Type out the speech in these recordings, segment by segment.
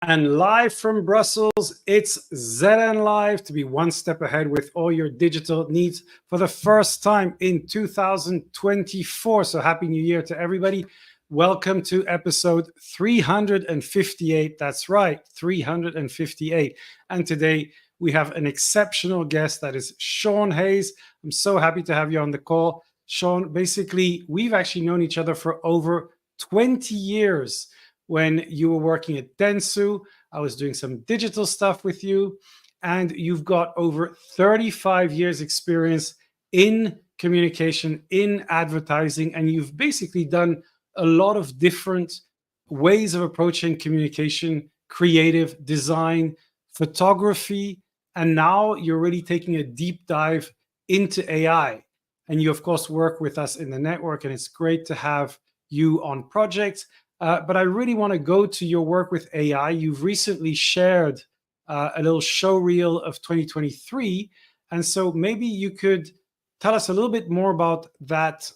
And live from Brussels, it's ZN Live to be one step ahead with all your digital needs for the first time in 2024. So happy New Year to everybody. Welcome to episode 358. That's right, 358. And today we have an exceptional guest that is Sean Hayes. I'm so happy to have you on the call. Sean, basically, we've actually known each other for over 20 years. When you were working at Dentsu, I was doing some digital stuff with you, and you've got over 35 years experience in communication, in advertising, and you've basically done a lot of different ways of approaching communication, creative design, photography, and now you're really taking a deep dive into AI. And you, of course, work with us in the network, and it's great to have you on projects. But I really want to go to your work with AI. You've recently shared a little show reel of 2023. And so maybe you could tell us a little bit more about that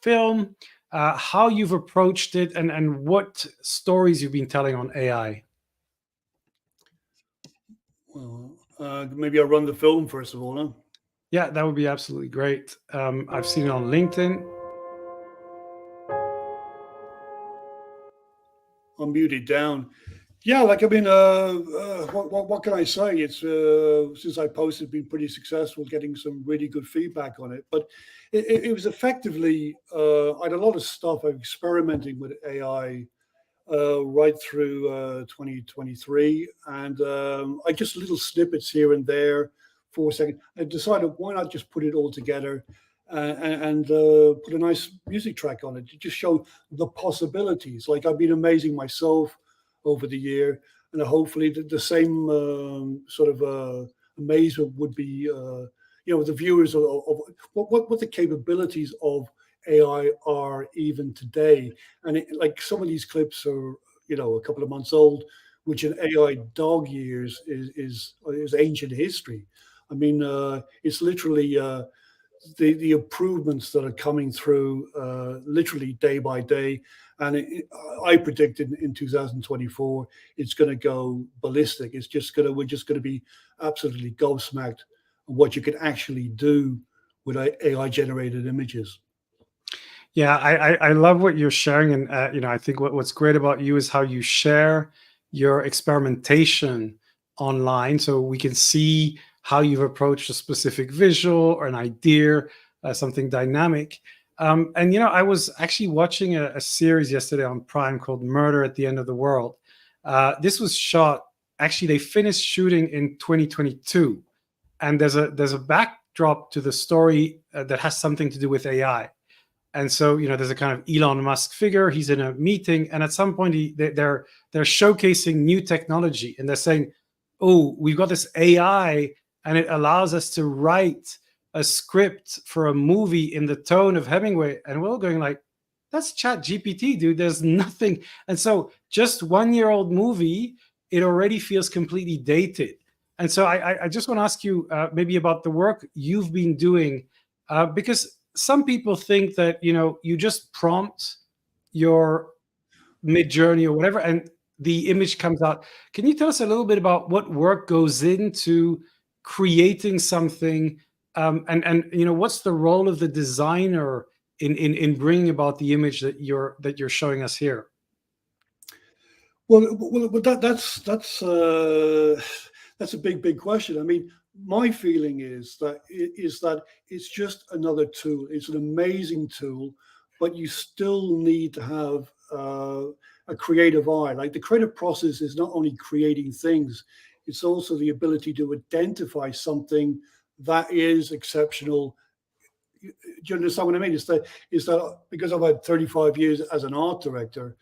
film, how you've approached it, and what stories you've been telling on AI. Well, maybe I'll run the film first of all, huh? Yeah, that would be absolutely great. I've seen it on LinkedIn. I'll mute it down. Yeah, what can I say? It's since I posted, been pretty successful, getting some really good feedback on it. But it was effectively, I had a lot of stuff experimenting with AI right through 2023, and I just little snippets here and there for a second. I decided why not just put it all together and put a nice music track on it to just show the possibilities. Like I've been amazing myself over the year, and hopefully the same sort of amazement would be, the viewers of what the capabilities of AI are even today. And like some of these clips are, a couple of months old, which in AI dog years is ancient history. I mean, it's literally the improvements that are coming through literally day by day. And I predicted in 2024 it's going to go ballistic. We're just going to be absolutely gobsmacked on what you can actually do with AI generated images. Yeah, I love what you're sharing, and I think what's great about you is how you share your experimentation online, so we can see how you've approached a specific visual or an idea, something dynamic. And I was actually watching a series yesterday on Prime called Murder at the End of the World. This was shot. Actually, they finished shooting in 2022, and there's a backdrop to the story that has something to do with AI. And so, there's a kind of Elon Musk figure. He's in a meeting, and at some point, they're showcasing new technology, and they're saying, "Oh, we've got this AI, and it allows us to write a script for a movie in the tone of Hemingway." And we're all going like, "That's Chat GPT, dude. There's nothing." And so, just 1-year-old movie, it already feels completely dated. And so, I just want to ask you maybe about the work you've been doing, because some people think that you just prompt your mid-journey or whatever and the image comes out. Can you tell us a little bit about what work goes into creating something, and what's the role of the designer in bringing about the image that you're showing us here? Well, that's a big question. I mean, my feeling is that it's just another tool. It's an amazing tool, but you still need to have a creative eye. Like the creative process is not only creating things; it's also the ability to identify something that is exceptional. Do you understand what I mean? Is that because I've had 35 years as an art director,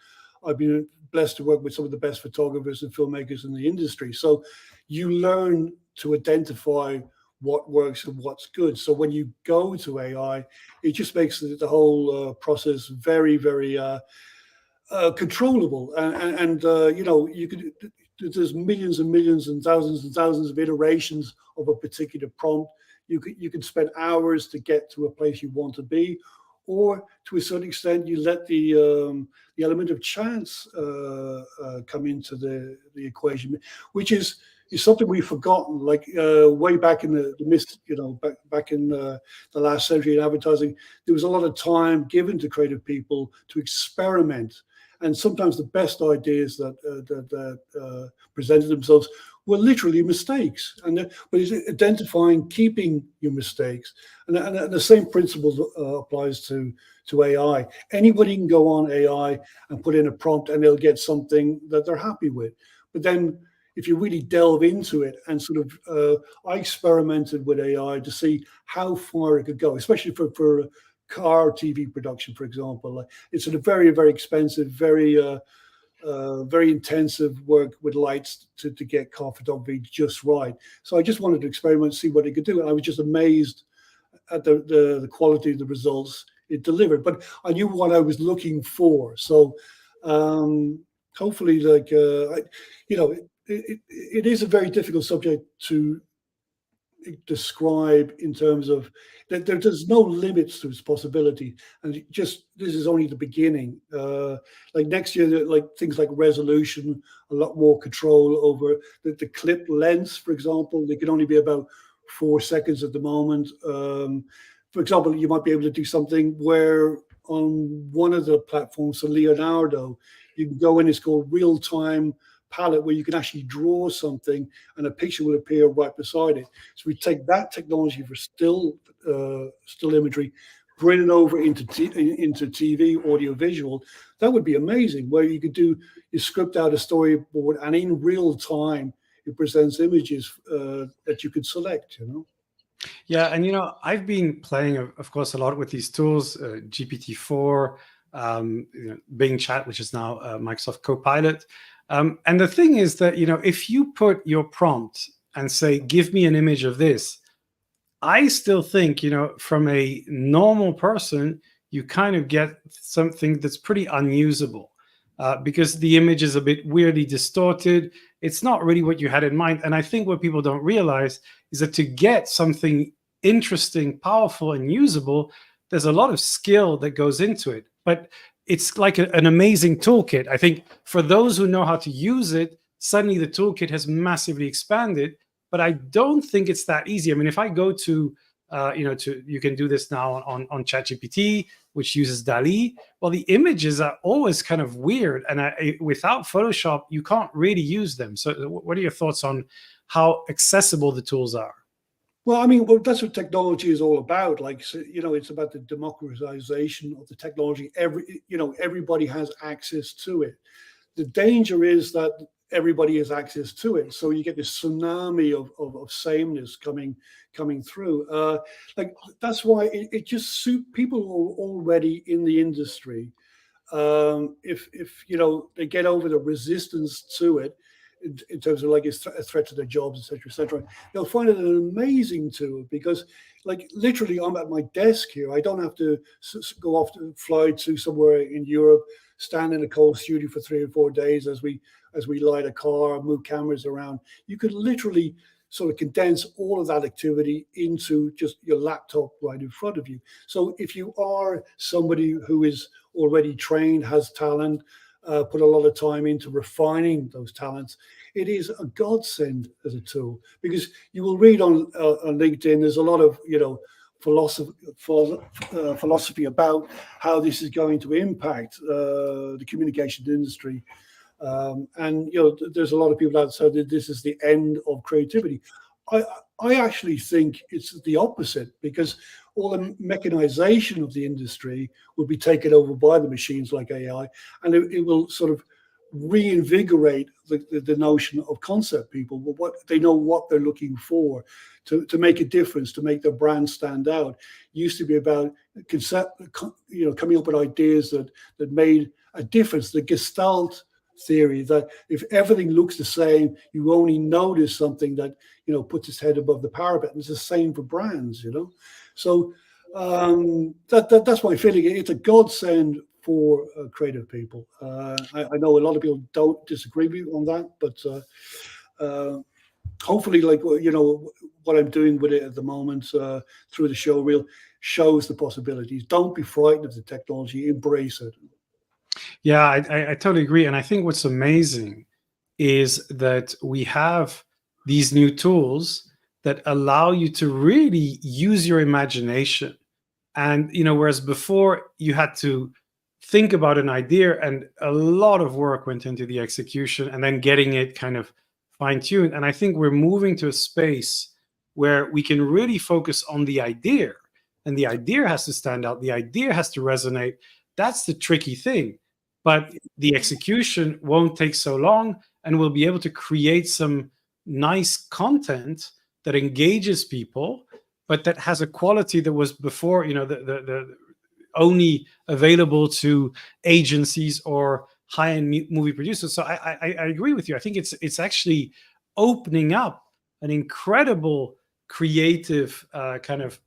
I've been blessed to work with some of the best photographers and filmmakers in the industry. So you learn to identify what works and what's good. So when you go to AI, it just makes the whole process very, very controllable. And you could. There's millions and millions and thousands of iterations of a particular prompt. You could spend hours to get to a place you want to be, or to a certain extent, you let the element of chance come into the equation, which is something we've forgotten. Like way back in the mist, back in the last century in advertising, there was a lot of time given to creative people to experiment, and sometimes the best ideas that presented themselves were literally mistakes. But it's identifying, keeping your mistakes, and the same principle applies to AI. Anybody can go on AI and put in a prompt, and they'll get something that they're happy with. But then, if you really delve into it and sort of, I experimented with AI to see how far it could go, especially for car TV production, for example. Like, it's a very, very expensive, very intensive work with lights to get car photography just right. So I just wanted to experiment, see what it could do, and I was just amazed at the quality of the results it delivered. But I knew what I was looking for, so hopefully, like it is a very difficult subject to describe in terms of that there's no limits to its possibility, and just this is only the beginning. Like next year, like things like resolution, a lot more control over the clip lengths, for example. They can only be about 4 seconds at the moment. For example, you might be able to do something where on one of the platforms, so Leonardo, you can go in, it's called real time palette, where you can actually draw something and a picture will appear right beside it. So we take that technology for still imagery, bring it over into TV, audio, visual. That would be amazing, where you could script out a storyboard, and in real time it presents images that you could select. Yeah, and I've been playing, of course, a lot with these tools, GPT-4, Bing Chat, which is now Microsoft Copilot. And the thing is that if you put your prompt and say, "Give me an image of this," I still think from a normal person, you kind of get something that's pretty unusable. Because the image is a bit weirdly distorted. It's not really what you had in mind. And I think what people don't realize is that to get something interesting, powerful, and usable, there's a lot of skill that goes into it. But it's like an amazing toolkit. I think for those who know how to use it, suddenly the toolkit has massively expanded. But I don't think it's that easy. I mean, if I go to you can do this now on ChatGPT, which uses DALL-E. Well, the images are always kind of weird, and without Photoshop, you can't really use them. So, what are your thoughts on how accessible the tools are? Well, I mean, that's what technology is all about. Like, so, it's about the democratization of the technology. Everybody has access to it. The danger is that everybody has access to it, so you get this tsunami of sameness coming through. Like, that's why it just suits people who are already in the industry. If they get over the resistance to it, in terms of like a threat to their jobs, etc., etc., they'll find it an amazing tool, because, like, literally, I'm at my desk here. I don't have to go off to fly to somewhere in Europe, stand in a cold studio for 3 or 4 days as we light a car, move cameras around. You could literally sort of condense all of that activity into just your laptop right in front of you. So if you are somebody who is already trained, has talent, put a lot of time into refining those talents, it is a godsend as a tool, because you will read on LinkedIn, there's a lot of philosophy about how this is going to impact the communications industry. And there's a lot of people that say that this is the end of creativity. I actually think it's the opposite, because all the mechanization of the industry will be taken over by the machines like AI, and it will sort of reinvigorate the notion of concept people. What they know, what they're looking for to make a difference, to make their brand stand out. It used to be about concept, coming up with ideas that made a difference. The Gestalt theory, that if everything looks the same, you only notice something that puts its head above the parapet. And it's the same for brands. So that's my feeling. It's a godsend for creative people. I know a lot of people don't disagree with me on that, but hopefully, like what I'm doing with it at the moment through the show reel shows the possibilities. Don't be frightened of the technology, embrace it. Yeah, I totally agree. And I think what's amazing is that we have these new tools that allow you to really use your imagination. And whereas before you had to think about an idea and a lot of work went into the execution and then getting it kind of fine-tuned. And I think we're moving to a space where we can really focus on the idea, and the idea has to stand out, the idea has to resonate. That's the tricky thing. But the execution won't take so long, and we'll be able to create some nice content that engages people, but that has a quality that was before, the only available to agencies or high-end movie producers. So I agree with you. I think it's actually opening up an incredible creative kind of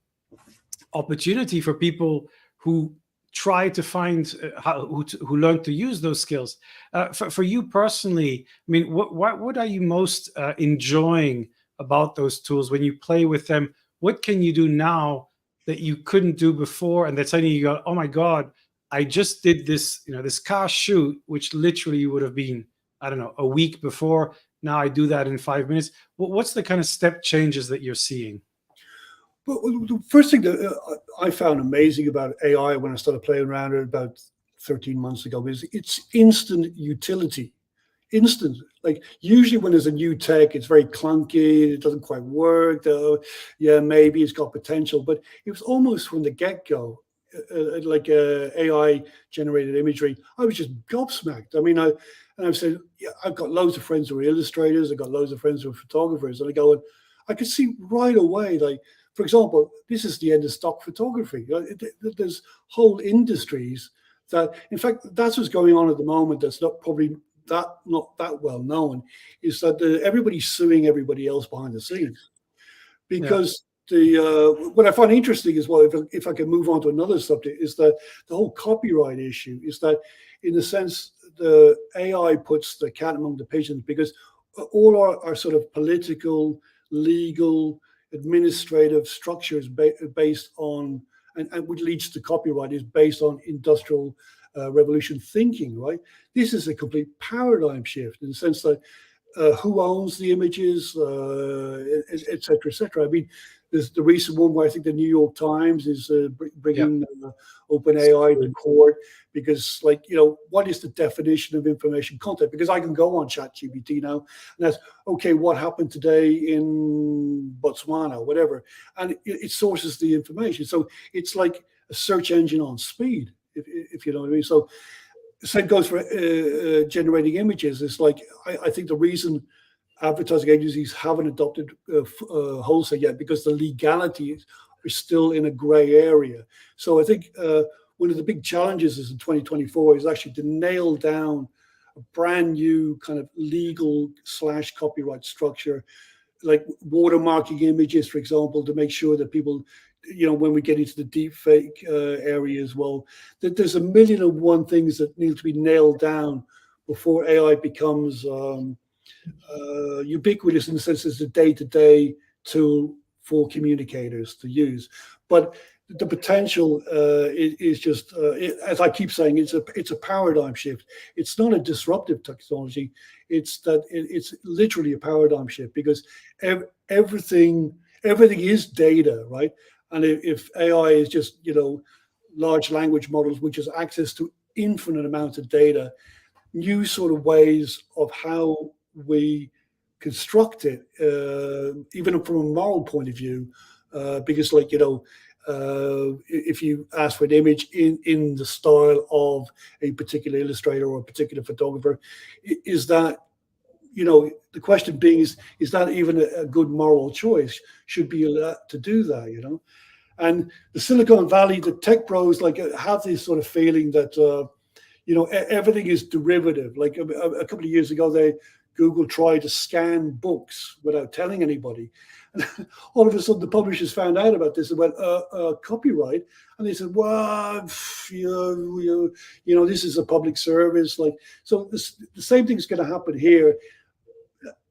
opportunity for people who try to find who learn to use those skills. For you personally, I mean, what are you most enjoying about those tools when you play with them? What can you do now that you couldn't do before, and that suddenly you go, oh my god, I just did this, this car shoot, which literally would have been, I don't know, a week before. Now I do that in 5 minutes. What's the kind of step changes that you're seeing? But the first thing that I found amazing about AI when I started playing around it about 13 months ago is its instant utility. Instant. Like usually when there's a new tech, it's very clunky, it doesn't quite work. Though, yeah, maybe it's got potential, but it was almost from the get-go, like AI generated imagery. I was just gobsmacked. I mean, I've said, yeah, I've got loads of friends who are illustrators, I've got loads of friends who are photographers, and I go, and I could see right away, like, for example, this is the end of stock photography. There's whole industries that, in fact, that's what's going on at the moment. That's not that well known. Is that everybody's suing everybody else behind the scenes, Yeah, because what I find interesting as well, if I can move on to another subject, is that the whole copyright issue is that, in a sense, the AI puts the cat among the pigeons, because all our sort of political, legal, administrative structures based on, and which leads to copyright, is based on industrial revolution thinking, right? This is a complete paradigm shift in the sense that who owns the images, et cetera, et cetera. I mean, there's the recent one where I think the New York Times is yeah. bringing OpenAI to court because, like, what is the definition of information content? Because I can go on ChatGPT now and that's, okay, what happened today in Botswana, whatever, and it sources the information. So it's like a search engine on speed, if you know what I mean. So same goes for generating images. It's like I think the reason advertising agencies haven't adopted wholesale yet because the legalities are still in a gray area. So I think one of the big challenges is in 2024 is actually to nail down a brand new kind of legal / copyright structure, like watermarking images, for example, to make sure that people, when we get into the deep fake area as well, that there's a million and one things that need to be nailed down before AI becomes ubiquitous in the sense it's a day-to-day tool for communicators to use. But the potential is just, as I keep saying, it's a paradigm shift. It's not a disruptive technology. It's literally a paradigm shift because everything is data, right? And if AI is just large language models, which has access to infinite amounts of data, new sort of ways of how we construct it, even from a moral point of view, because if you ask for an image in the style of a particular illustrator or a particular photographer, is that, the question being is that even a good moral choice? Should be allowed to do that, And the Silicon Valley, the tech pros, like, have this sort of feeling that everything is derivative. Like a couple of years ago, Google tried to scan books without telling anybody. And all of a sudden, the publishers found out about this and went, copyright. And they said, well, this is a public service. Like, so the same thing's going to happen here.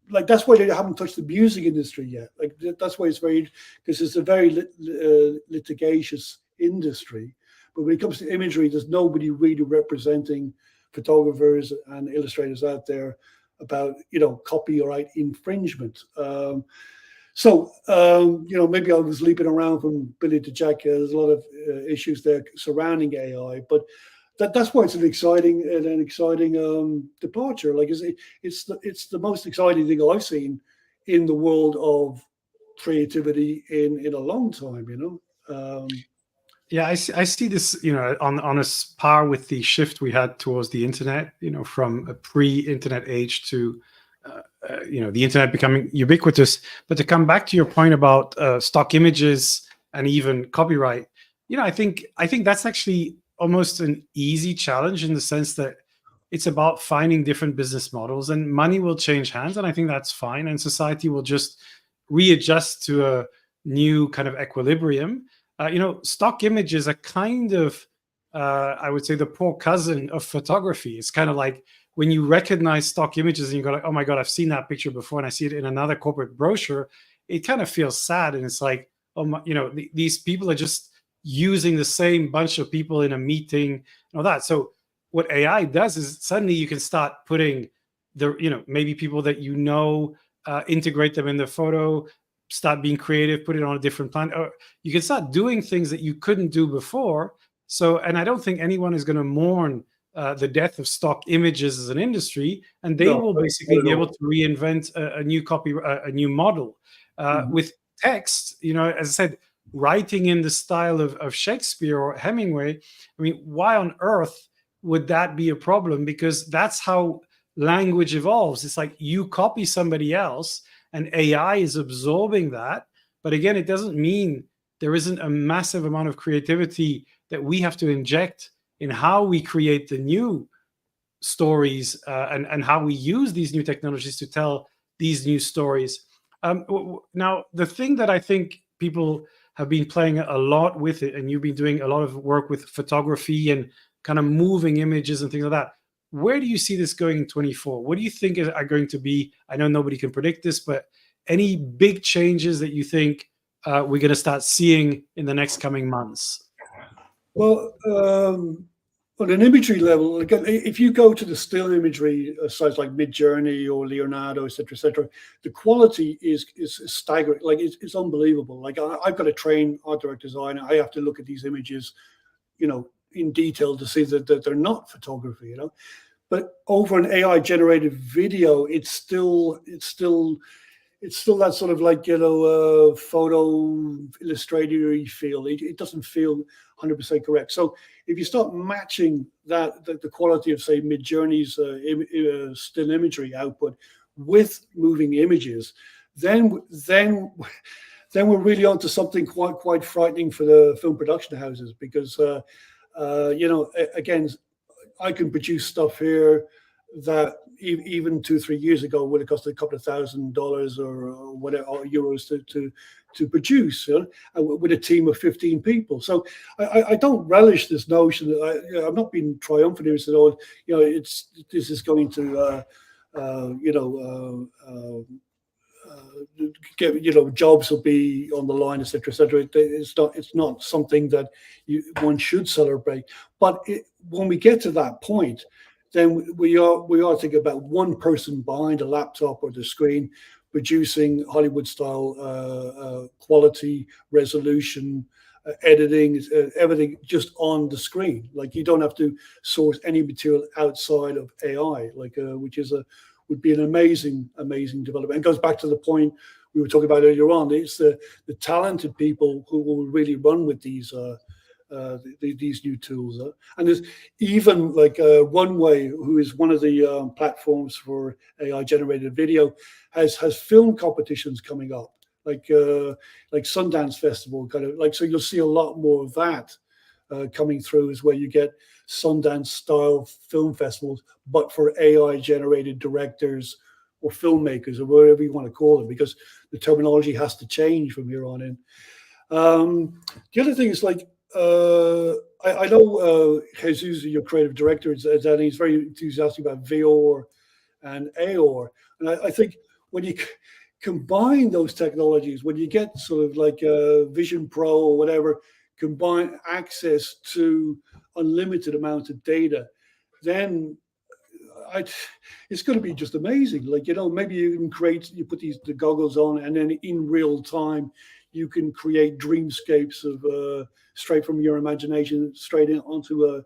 like that's why they haven't touched the music industry yet. Like that's why it's very, because it's a very litigious industry. But when it comes to imagery, there's nobody really representing photographers and illustrators out there about copyright infringement. Maybe I was leaping around from Billy to Jack. There's a lot of issues there surrounding AI, but that's why it's an exciting departure. Like it's the most exciting thing I've seen in the world of creativity in a long time. Yeah, I see this, on a par with the shift we had towards the internet, from a pre-internet age to, the internet becoming ubiquitous. But to come back to your point about stock images and even copyright, I think that's actually almost an easy challenge in the sense that it's about finding different business models, and money will change hands, and I think that's fine, and society will just readjust to a new kind of equilibrium. Stock images are kind of, I would say, the poor cousin of photography. It's kind of like when you recognize stock images and you go like, oh my God, I've seen that picture before and I see it in another corporate brochure. It kind of feels sad. And it's like, oh my, these people are just using the same bunch of people in a meeting and all that. So what AI does is suddenly you can start putting maybe people that integrate them in the photo, start being creative, put it on a different plan. Or you can start doing things that you couldn't do before. So, and I don't think anyone is going to mourn the death of stock images as an industry, and they No, will basically not at be able all. to reinvent a new a new model. Mhm. With text, as I said, writing in the style of Shakespeare or Hemingway. I mean, why on earth would that be a problem? Because that's how language evolves. It's like you copy somebody else and AI is absorbing that. But again, it doesn't mean there isn't a massive amount of creativity that we have to inject in how we create the new stories, and how we use these new technologies to tell these new stories. Now, the thing that I think people have been playing a lot with it, and you've been doing a lot of work with photography and kind of moving images and things like that. Where do you see this going in 24? What do you think are going to be? I know nobody can predict this, but any big changes that you think we're going to start seeing in the next coming months? Well, on an imagery level, again, if you go to the still imagery sites like Midjourney or Leonardo, etc., the quality is staggering. Like it's unbelievable. Like I've got to train art director designer. I have to look at these images, in detail to see that they're not photography. But over an AI generated video, it's still that sort of like photo illustrator feel. It doesn't feel 100% correct. So if you start matching the quality of say Midjourney's still imagery output with moving images, then then we're really onto something quite frightening for the film production houses, because again, I can produce stuff here that even 2 3 years ago would have cost a couple of $1,000 or whatever, or euros to produce, with a team of 15 people. So I don't relish this notion that I'm not being triumphant here. Said, oh, this is going to uh, you know get, jobs will be on the line, etc., etc. It's not something that one should celebrate. But when we get to that point, then we are thinking about one person behind a laptop or the screen producing Hollywood style quality, resolution, editing, everything just on the screen. Like you don't have to source any material outside of AI, like which is a would be an amazing development. And goes back to the point we were talking about earlier on. It's the talented people who will really run with these new tools. And there's even like Runway, who is one of the platforms for AI generated video, has film competitions coming up, like Sundance Festival, kind of like. So you'll see a lot more of that coming through, is where you get Sundance style film festivals, but for AI generated directors or filmmakers or whatever you want to call them, because the terminology has to change from here on in. The other thing is like, I know Jesus, your creative director, and he's very enthusiastic about VR and AR. And I think when you combine those technologies, when you get sort of like a Vision Pro or whatever, combine access to unlimited amounts of data, then I, it's going to be just amazing. Like, maybe you can you put the goggles on, and then in real time, you can create dreamscapes of straight from your imagination, straight onto a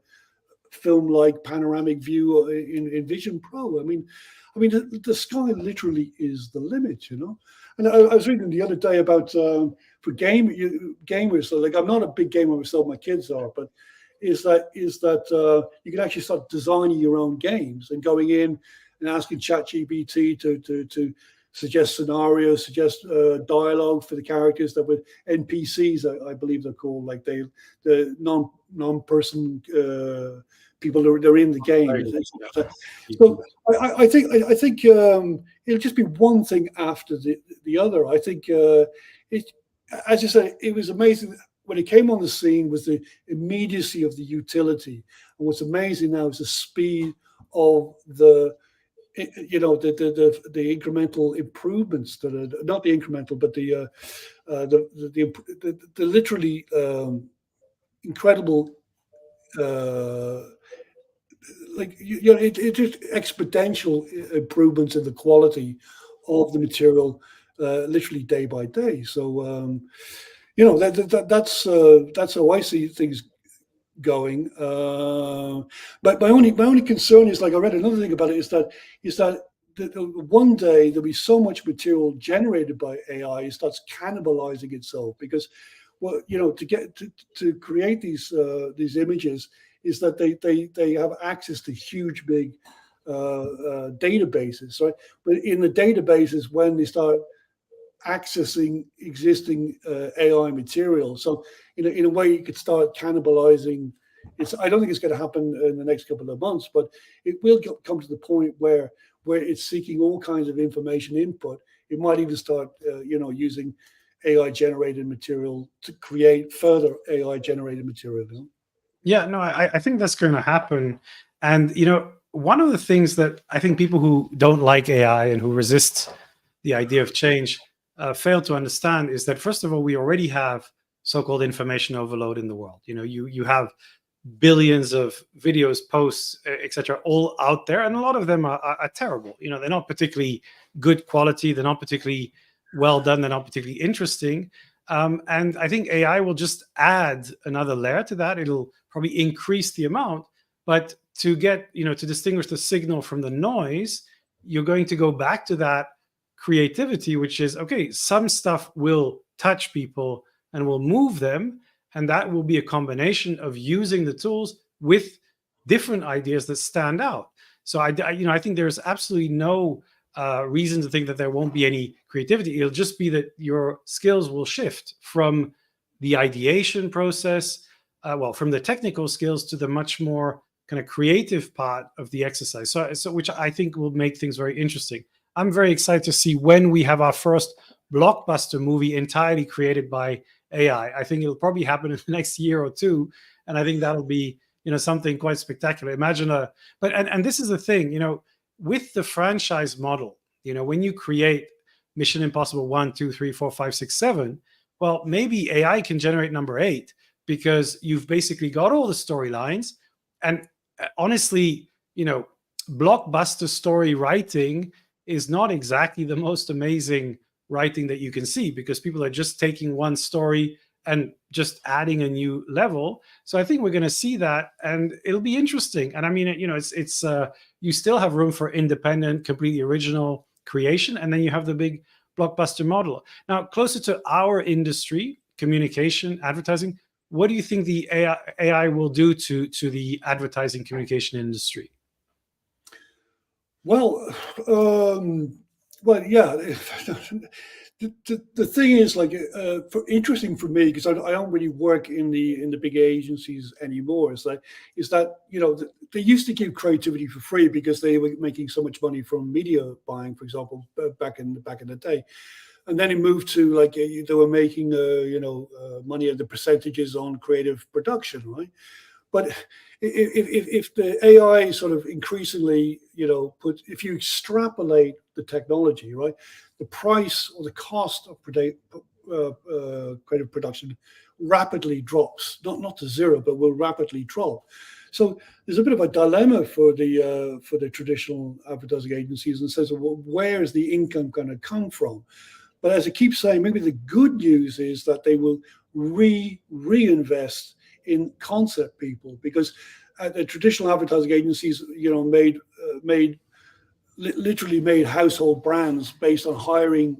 film-like panoramic view in Vision Pro. The sky literally is the limit. And I was reading the other day about for gamers. So, like, I'm not a big gamer myself; my kids are, but is that you can actually start designing your own games and going in and asking ChatGPT to suggest scenarios, suggest dialogue for the characters that with NPCs, I believe they're called, like the non-person people that are in the game. Right. So I think it'll just be one thing after the other. I think it, as you say, it was amazing when it came on the scene was the immediacy of the utility, and what's amazing now is the speed of the incremental improvements that are not the incremental, but the literally incredible uh, it just exponential improvements in the quality of the material, literally day by day. So that's how I see things going. But my only concern is, like, I read another thing about it, is that one day there'll be so much material generated by AI it starts cannibalizing itself, because well, to create these images is that they have access to huge big databases, right? But in the databases, when they start accessing existing AI material. So in a way, you could start cannibalizing. I don't think it's going to happen in the next couple of months, but it will come to the point where it's seeking all kinds of information input. It might even start, using AI generated material to create further AI generated material. Yeah, no, I think that's going to happen. And, one of the things that I think people who don't like AI and who resist the idea of change fail to understand is that, first of all, we already have so-called information overload in the world. You have billions of videos, posts, etc., all out there, and a lot of them are terrible. They're not particularly good quality. They're not particularly well done. They're not particularly interesting. And I think AI will just add another layer to that. It'll probably increase the amount, but to get to distinguish the signal from the noise, you're going to go back to that creativity, which is okay. Some stuff will touch people and will move them, and that will be a combination of using the tools with different ideas that stand out. So I think there's absolutely no reason to think that there won't be any creativity. It'll just be that your skills will shift from the ideation process, from the technical skills to the much more kind of creative part of the exercise. So which I think will make things very interesting. I'm very excited to see when we have our first blockbuster movie entirely created by AI. I think it'll probably happen in the next year or two, and I think that'll be something quite spectacular. Imagine and this is the thing, with the franchise model, when you create Mission Impossible 1, 2, 3, 4, 5, 6, 7, well, maybe AI can generate number 8 because you've basically got all the storylines. And honestly, blockbuster story writing is not exactly the most amazing writing that you can see, because people are just taking one story and just adding a new level. So I think we're going to see that, and it'll be interesting. And I mean, it's you still have room for independent, completely original creation, and then you have the big blockbuster model. Now, closer to our industry, communication, advertising, what do you think the AI will do to the advertising communication industry? Well, yeah. The thing is, like, interesting for me, because I don't really work in the big agencies anymore. Is that they used to give creativity for free because they were making so much money from media buying, for example, back in the day, and then it moved to, like, they were making money at the percentages on creative production, right? But if the AI sort of increasingly, if you extrapolate the technology, right, the price or the cost of creative production rapidly drops, not to zero, but will rapidly drop. So there's a bit of a dilemma for the traditional advertising agencies in the sense of, well, where is the income going to come from? But as I keep saying, maybe the good news is that they will reinvest in concept people, because the traditional advertising agencies, literally made household brands based on hiring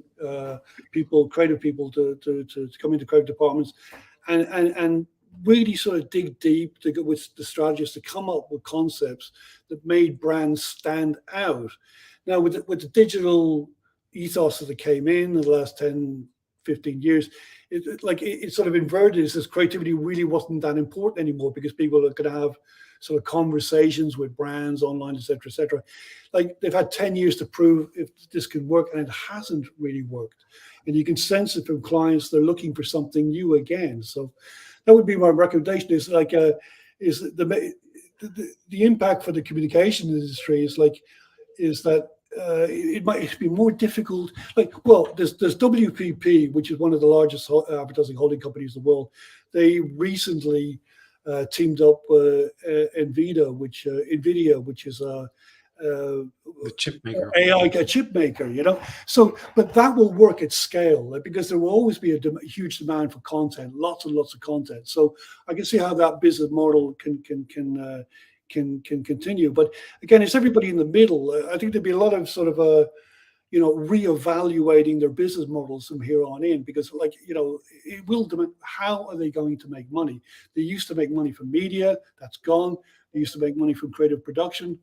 people, creative people to come into creative departments, and really sort of dig deep to go with the strategists to come up with concepts that made brands stand out. Now, with the digital ethos that came in the last 10, 15 years, it sort of inverted. It says creativity really wasn't that important anymore because people are going to have sort of conversations with brands online, et cetera, et cetera. Like, they've had 10 years to prove if this can work, and it hasn't really worked. And you can sense it from clients; they're looking for something new again. So that would be my recommendation. Is like is the impact for the communication industry is that it might be more difficult. Like, well, there's WPP, which is one of the largest advertising holding companies in the world. They recently teamed up with Nvidia, which is The chip maker. AI chip maker, So, but that will work at scale, like, because there will always be a huge demand for content, lots and lots of content. So I can see how that business model can continue. But again, it's everybody in the middle. I think there'd be a lot of sort of reevaluating their business models from here on in, because it will demand, how are they going to make money? They used to make money from media, that's gone. They used to make money from creative production,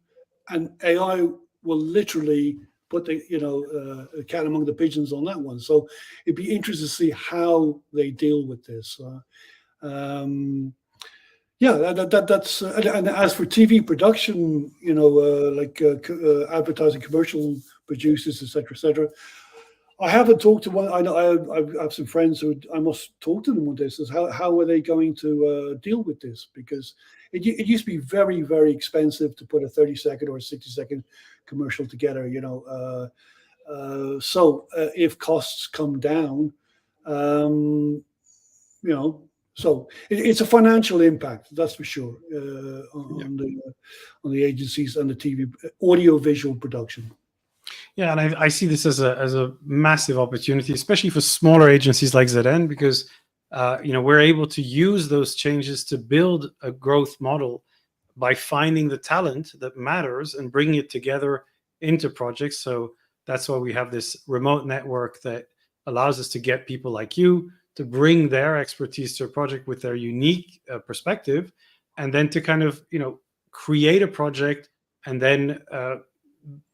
and AI will literally put the cat among the pigeons on that one. So it'd be interesting to see how they deal with this. Yeah, that's and as for TV production, advertising, commercial producers, etc., etc. I haven't talked to one. I know I have some friends who I must talk to them on this. Is how are they going to deal with this? Because it used to be very, very expensive to put a 30-second or a 60-second commercial together. So if costs come down, you know, so it's a financial impact, that's for sure, on the agencies and the TV audio visual production. Yeah, and I see this as a massive opportunity, especially for smaller agencies like ZN, because we're able to use those changes to build a growth model by finding the talent that matters and bringing it together into projects. So that's why we have this remote network that allows us to get people like you to bring their expertise to a project with their unique perspective, and then to kind of create a project and then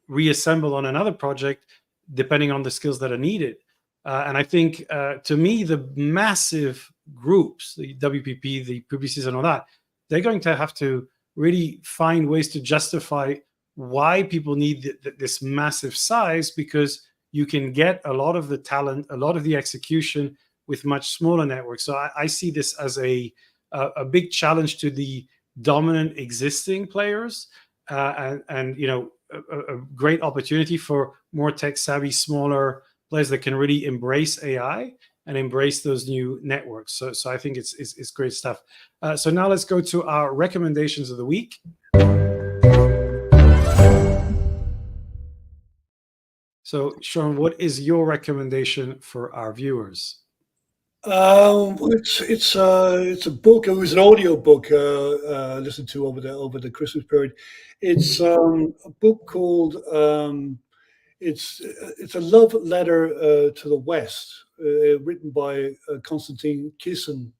reassemble on another project depending on the skills that are needed. And I think, to me, the massive groups, the WPP, the PPCs and all that, they're going to have to really find ways to justify why people need this massive size, because you can get a lot of the talent, a lot of the execution with much smaller networks. So I see this as a big challenge to the dominant existing players, and a great opportunity for more tech savvy, smaller players that can really embrace AI and embrace those new networks. So I think it's great stuff. So now let's go to our recommendations of the week. So Sean, what is your recommendation for our viewers? It's a book. It was an audio book listened to over the Christmas period. It's a book called it's a love letter to the West, written by Konstantin Kisin.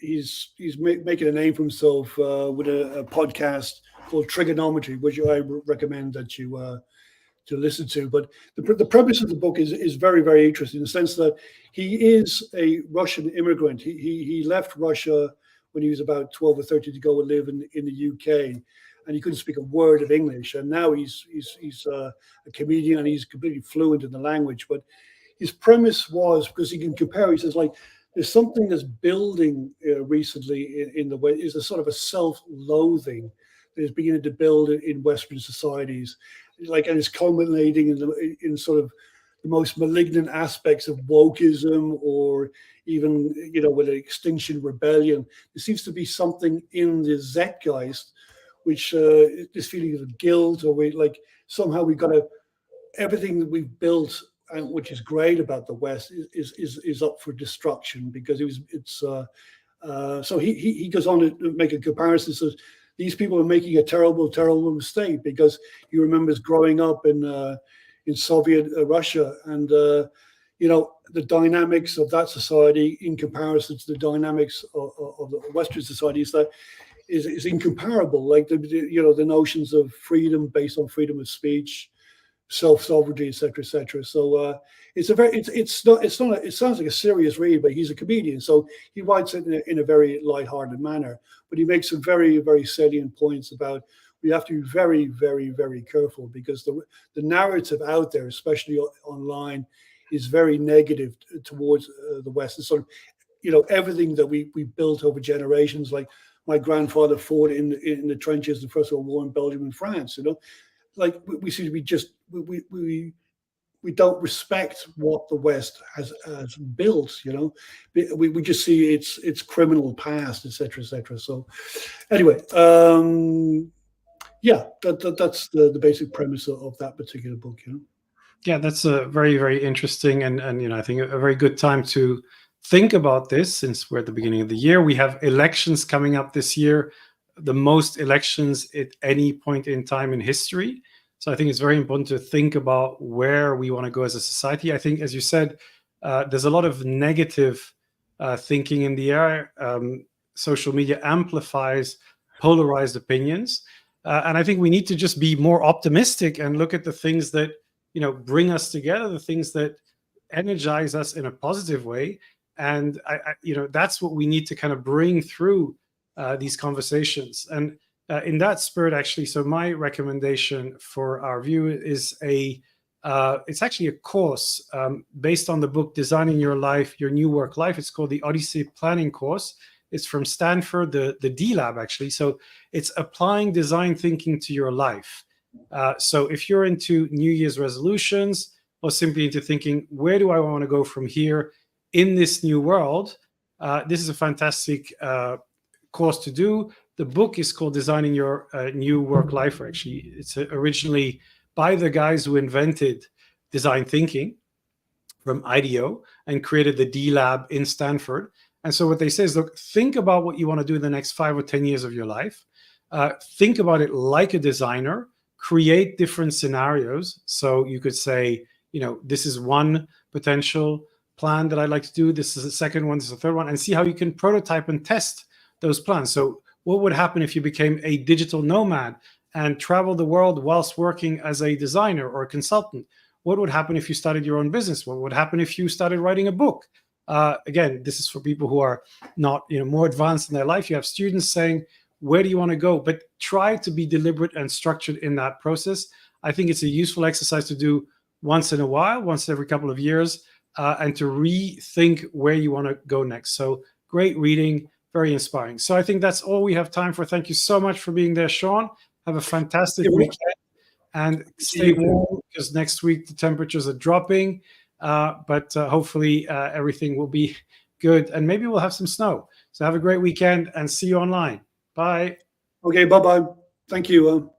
He's making a name for himself with a podcast called Trigonometry, which I recommend that you to listen to. But the premise of the book is very, very interesting, in the sense that he is a Russian immigrant. He left Russia when he was about 12 or 13 to go and live in the UK, and he couldn't speak a word of English. And now he's a comedian, and he's completely fluent in the language. But his premise was, because he can compare, he says, like, there's something that's building recently in the West, is a sort of a self-loathing that is beginning to build in Western societies, like, and it's culminating in sort of the most malignant aspects of wokeism, or even, with Extinction Rebellion. There seems to be something in the Zeitgeist, which this feeling of guilt, or like somehow we've got to, everything that we've built, and which is great about the West, is up for destruction, because so he goes on to make a comparison. Says these people are making a terrible, terrible mistake, because he remembers growing up in Soviet Russia, and the dynamics of that society in comparison to the dynamics of the Western society is incomparable. Like the notions of freedom based on freedom of speech, self-sovereignty, etc., etc. So it's a very it's not it sounds like a serious read, but he's a comedian, so he writes it in a very light-hearted manner. But he makes some very, very salient points about we have to be very, very, very careful, because the narrative out there, especially online, is very negative towards the West. And sort of everything that we built over generations, like my grandfather fought in the trenches in the First World War in Belgium and France. Like we seem to be just we don't respect what the West has built. We just see its criminal past, etc., etc. So anyway, yeah, that's the basic premise of that particular book. Yeah, that's a very, very interesting, and I think a very good time to think about this, since we're at the beginning of the year. We have elections coming up this year, the most elections at any point in time in history. So I think it's very important to think about where we want to go as a society. I think, as you said, there's a lot of negative thinking in the air. Social media amplifies polarized opinions. And I think we need to just be more optimistic and look at the things that bring us together, the things that energize us in a positive way. And that's what we need to kind of bring through these conversations. And in that spirit, actually, so my recommendation for our view is it's actually a course based on the book Designing Your Life, Your New Work Life. It's called the Odyssey Planning Course. It's from Stanford, the D Lab, actually. So it's applying design thinking to your life. So if you're into New Year's resolutions, or simply into thinking, where do I want to go from here in this new world, this is a fantastic course to do. The book is called Designing Your New Work Life. Actually, it's originally by the guys who invented design thinking from IDEO and created the D Lab in Stanford. And so what they say is, look, think about what you want to do in the next 5 or 10 years of your life. Think about it like a designer. Create different scenarios. So you could say, this is one potential plan that I'd like to do. This is the second one. This is the third one. And see how you can prototype and test those plans. So what would happen if you became a digital nomad and traveled the world whilst working as a designer or a consultant? What would happen if you started your own business? What would happen if you started writing a book? Again, this is for people who are not more advanced in their life. You have students saying, where do you want to go? But try to be deliberate and structured in that process. I think it's a useful exercise to do once in a while, once every couple of years, and to rethink where you want to go next. So great reading, very inspiring. So I think that's all we have time for. Thank you so much for being there, Sean. Have a fantastic weekend, and stay warm, because next week the temperatures are dropping, but hopefully everything will be good, and maybe we'll have some snow. So have a great weekend and see you online. Bye. Okay, bye-bye. Thank you.